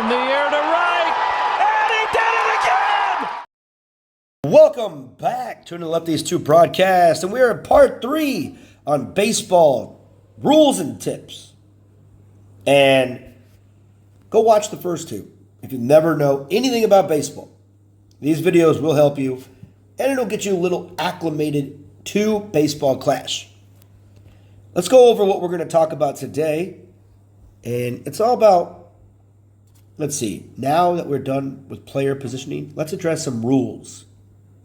In the air to right, and he did it again! Welcome back to the Lefties 2 broadcast, and we're in part 3 on baseball rules and tips. And go watch the first 2 if you never know anything about baseball. These videos will help you, and it'll get you a little acclimated to baseball clash. Let's go over what we're going to talk about today, and it's all about, let's see, now that we're done with player positioning, let's address some rules.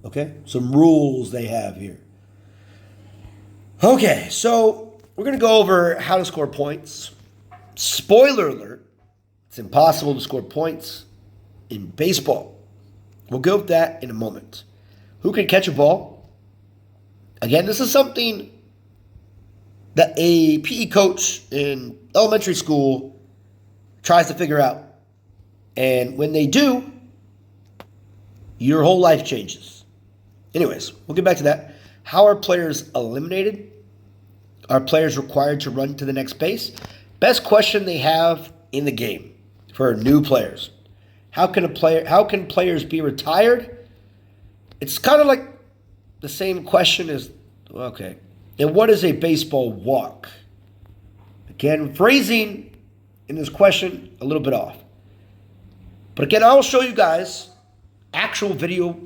Okay? Some rules they have here. Okay, so we're going to go over how to score points. Spoiler alert, it's impossible to score points in baseball. We'll go with that in a moment. Who can catch a ball? Again, this is something that a PE coach in elementary school tries to figure out. And when they do, your whole life changes. Anyways, we'll get back to that. How are players eliminated? Are players required to run to the next base? Best question they have in the game for new players. How can players be retired? It's kind of like the same question as, okay, and what is a baseball walk? Again, phrasing in this question a little bit off. But again, I'll show you guys actual video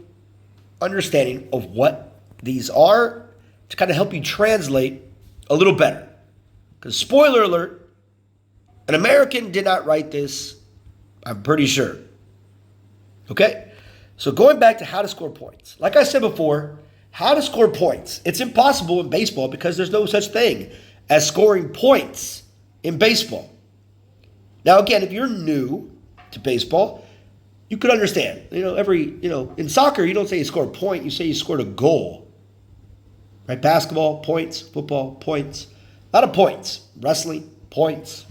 understanding of what these are to kind of help you translate a little better. Because spoiler alert, an American did not write this, I'm pretty sure. Okay? So going back to how to score points. Like I said before, how to score points. It's impossible in baseball because there's no such thing as scoring points in baseball. Now again, if you're new to baseball, you could understand. In soccer, you don't say you scored a point, you say you scored a goal. Right? Basketball, points. Football, points. A lot of points. Wrestling, points.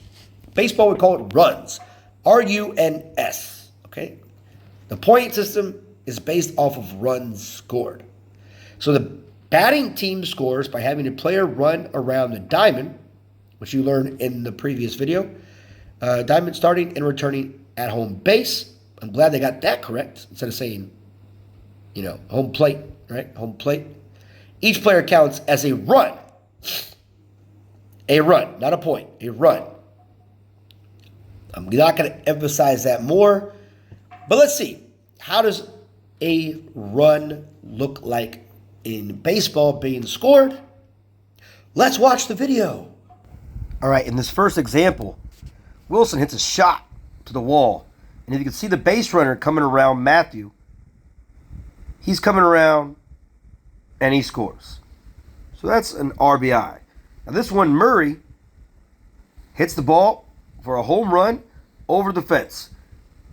Baseball, we call it runs. R-U-N-S. Okay? The point system is based off of runs scored. So the batting team scores by having a player run around the diamond, which you learned in the previous video. Diamond starting and returning at home base. I'm glad they got that correct instead of saying, home plate, right? Home plate. Each player counts as a run. A run, not a point, a run. I'm not going to emphasize that more, but let's see. How does a run look like in baseball being scored? Let's watch the video. All right, in this first example, Wilson hits a shot to the wall. And if you can see the base runner coming around Matthew, he's coming around and he scores. So that's an RBI. Now this one, Murray hits the ball for a home run over the fence.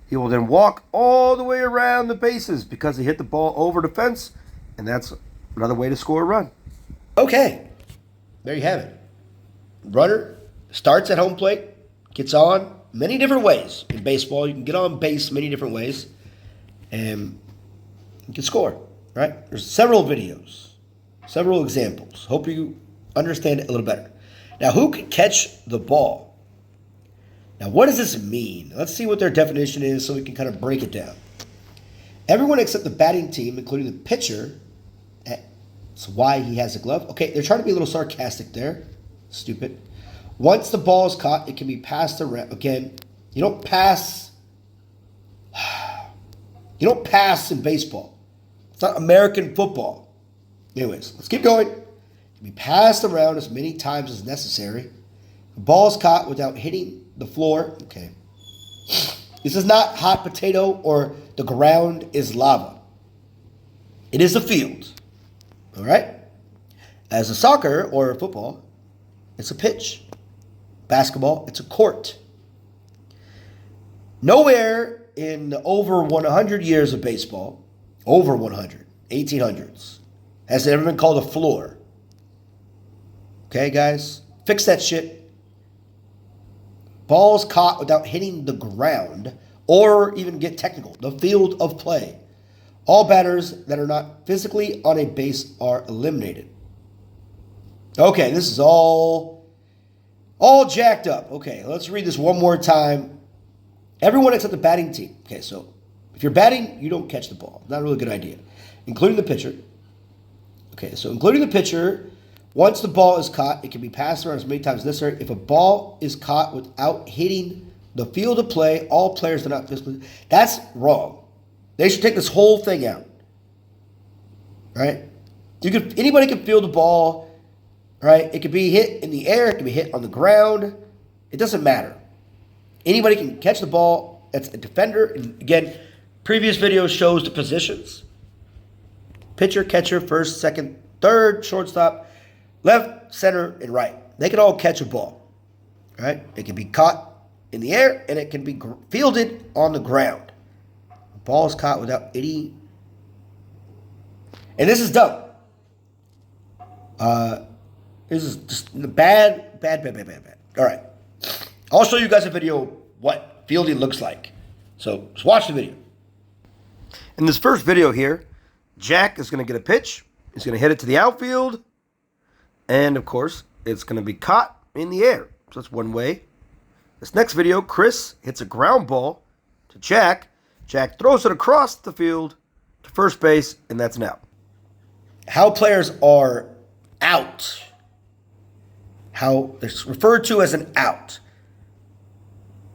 He will then walk all the way around the bases because he hit the ball over the fence, and that's another way to score a run. Okay, there you have it. Runner starts at home plate, gets on many different ways. In baseball, you can get on base many different ways, and you can score, right? There's several videos, several examples. Hope you understand it a little better. Now, who can catch the ball? Now, what does this mean? Let's see what their definition is so we can kind of break it down. Everyone except the batting team, including the pitcher, that's why he has a glove. Okay, they're trying to be a little sarcastic there. Stupid. Once the ball is caught, it can be passed around. Again, you don't pass. You don't pass in baseball. It's not American football. Anyways, let's keep going. It can be passed around as many times as necessary. The ball is caught without hitting the floor. Okay. This is not hot potato or the ground is lava. It is a field. All right? As a soccer or a football, it's a pitch. Basketball, it's a court. Nowhere in the over 100 years of baseball, over 100, 1800s, has it ever been called a floor. Okay, guys? Fix that shit. Balls caught without hitting the ground, or even get technical, the field of play. All batters that are not physically on a base are eliminated. Okay, this is all jacked up. Okay, let's read this one more time Everyone except the batting team. Okay, so if you're batting, you don't catch the ball. Not a really good idea. Including the pitcher. Okay, so including the pitcher, once the ball is caught, it can be passed around as many times as necessary. If a ball is caught without hitting the field of play, all players do not physically. That's wrong. They should take this whole thing out. Right? Anybody can field the ball. Right? It could be hit in the air. It can be hit on the ground. It doesn't matter. Anybody can catch the ball. That's a defender. And again, previous video shows the positions. Pitcher, catcher, first, second, third, shortstop, left, center, and right. They can all catch a ball. Right? It can be caught in the air, and it can be fielded on the ground. The ball is caught without any... And this is dumb. This is just bad. All right. I'll show you guys a video what fielding looks like. So just watch the video. In this first video here, Jack is going to get a pitch. He's going to hit it to the outfield. And, of course, it's going to be caught in the air. So that's one way. This next video, Chris hits a ground ball to Jack. Jack throws it across the field to first base, and that's an out. How players are out. How it's referred to as an out.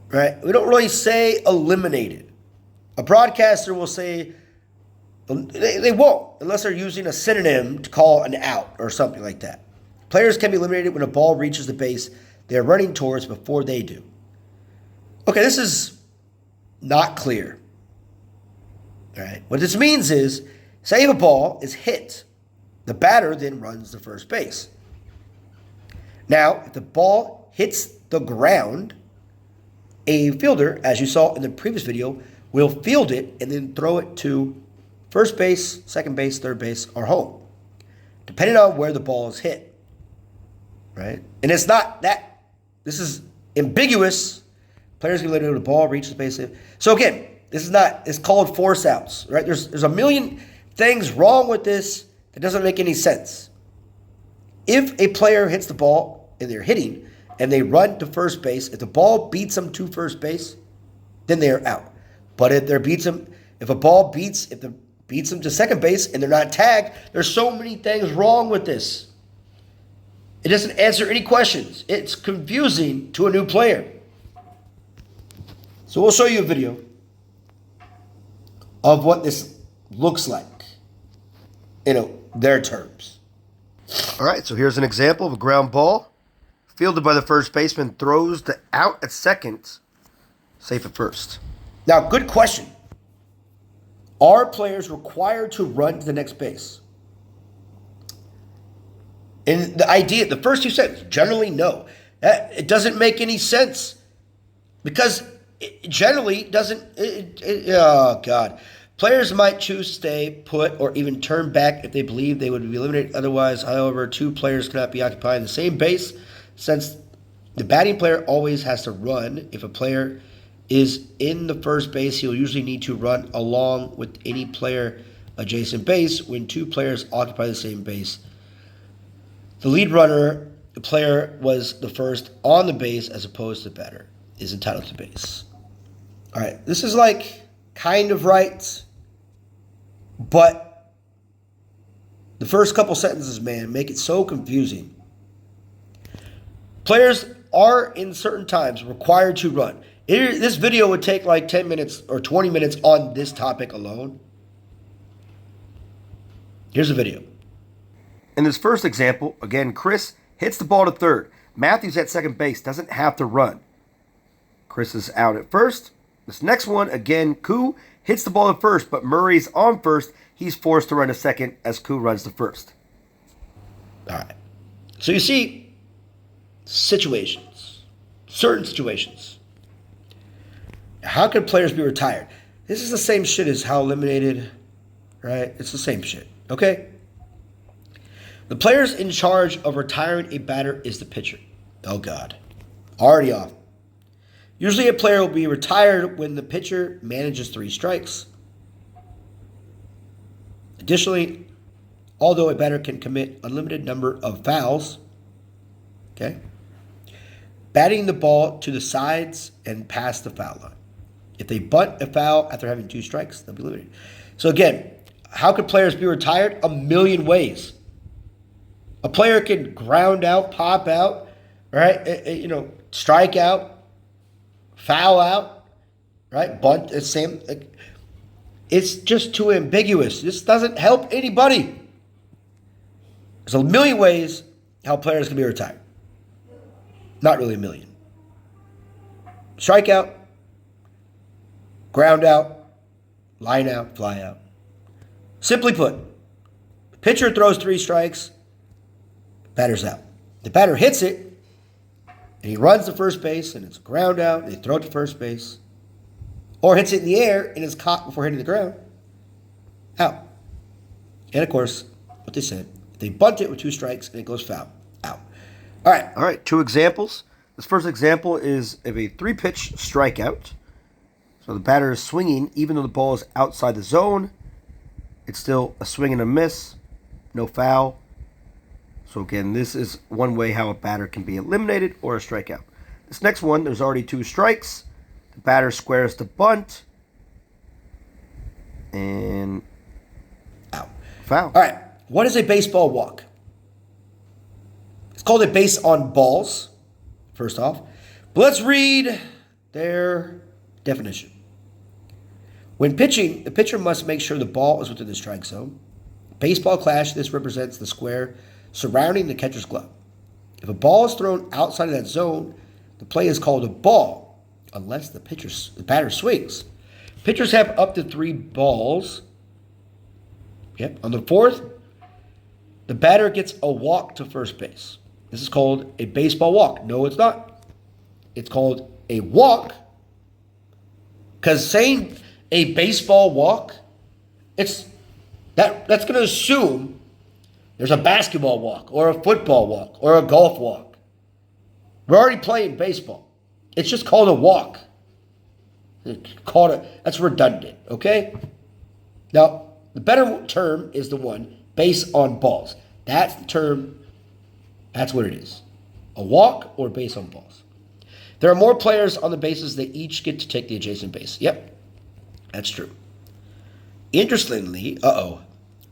Right? We don't really say eliminated. A broadcaster will say, they won't, unless they're using a synonym to call an out or something like that. Players can be eliminated when a ball reaches the base they are running towards before they do. Okay, this is not clear. All right. What this means is, say if a ball is hit, the batter then runs to first base. Now, if the ball hits the ground, a fielder, as you saw in the previous video, will field it and then throw it to first base, second base, third base, or home, depending on where the ball is hit. Right? And it's not that. This is ambiguous. Players can let the ball reach the base. So again, this is not. It's called force outs. Right? There's a million things wrong with this that doesn't make any sense. If a player hits the ball and they're hitting and they run to first base, if the ball beats them to first base, then they are out. But if a ball beats them to second base and they're not tagged, there's so many things wrong with this. It doesn't answer any questions. It's confusing to a new player. So we'll show you a video of what this looks like in their terms. All right, so here's an example of a ground ball. Fielded by the first baseman, throws the out at second, safe at first. Now, good question. Are players required to run to the next base? And the first two sentences, generally no. It doesn't make any sense because it generally doesn't. Oh, God. Players might choose to stay put or even turn back if they believe they would be eliminated. Otherwise, however, two players cannot be occupying the same base since the batting player always has to run. If a player is in the first base, he'll usually need to run along with any player adjacent base. When two players occupy the same base, the lead runner, the player was the first on the base as opposed to the batter, is entitled to base. All right, this is like kind of right, but the first couple sentences, man, make it so confusing. Players are in certain times required to run. This video would take like 10 minutes or 20 minutes on this topic alone. Here's a video. In this first example, again, Chris hits the ball to third. Matthews at second base doesn't have to run. Chris is out at first. This next one, again, Koo hits the ball to first, but Murray's on first. He's forced to run to second as Koo runs to first. All right. So you see situations, certain situations. How can players be retired? This is the same shit as how eliminated, right? It's the same shit, okay? The players in charge of retiring a batter is the pitcher. Oh, God. Already off. Usually a player will be retired when the pitcher manages 3 strikes. Additionally, although a batter can commit unlimited number of fouls, okay, batting the ball to the sides and past the foul line. If they bunt a foul after having 2 strikes, they'll be eliminated. So again, how could players be retired? A million ways. A player can ground out, pop out, right? Strike out, foul out, right? Bunt, same. It's just too ambiguous. This doesn't help anybody. There's a million ways how players can be retired. Not really a million. Strikeout, ground out, line out, fly out. Simply put, the pitcher throws 3 strikes, batter's out. The batter hits it, and he runs to first base, and it's a ground out, and they throw it to first base. Or hits it in the air, and it's caught before hitting the ground. Out. And, of course, what they said, they bunt it with 2 strikes, and it goes foul. Out. All right, 2 examples. This first example is of a 3-pitch strikeout. So the batter is swinging, even though the ball is outside the zone. It's still a swing and a miss, no foul. So again, this is one way how a batter can be eliminated or a strikeout. This next one, there's already 2 strikes. The batter squares the bunt. And out. Foul. All right, what is a baseball walk? It's called a base on balls, first off. But let's read their definition. When pitching, the pitcher must make sure the ball is within the strike zone. Baseball clash, this represents the square surrounding the catcher's glove. If a ball is thrown outside of that zone, the play is called a ball, unless the batter swings. Pitchers have up to 3 balls. Yep. On the 4th, the batter gets a walk to first base. This is called a baseball walk. No, it's not. It's called a walk, because saying a baseball walk, that's going to assume there's a basketball walk or a football walk or a golf walk. We're already playing baseball. It's just called a walk. That's redundant, okay? Now, the better term is the one base on balls. That's the term. That's what it is. A walk or base on balls. There are more players on the bases. They each get to take the adjacent base. Yep, that's true. Interestingly,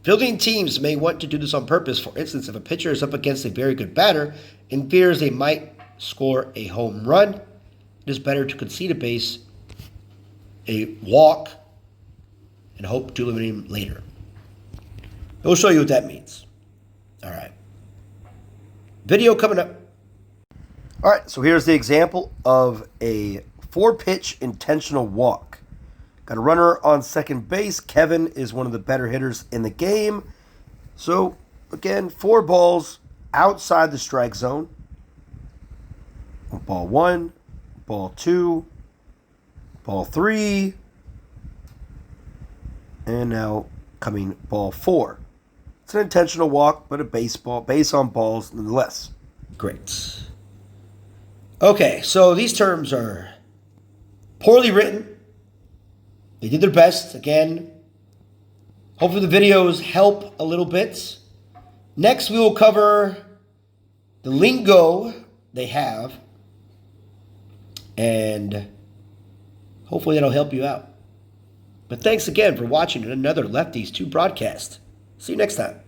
fielding teams may want to do this on purpose. For instance, if a pitcher is up against a very good batter and fears they might score a home run, it is better to concede a base, a walk, and hope to eliminate him later. We'll show you what that means. All right. Video coming up. All right, so here's the example of a 4-pitch intentional walk. Got a runner on second base. Kevin is one of the better hitters in the game. So, again, 4 balls outside the strike zone. Ball 1, ball 2, ball 3, and now coming ball 4. It's an intentional walk, but a base on balls nonetheless. Great. Okay, so these terms are poorly written. They did their best. Again, hopefully the videos help a little bit. Next, we will cover the lingo they have, and hopefully that'll help you out. But thanks again for watching another Lefties 2 broadcast. See you next time.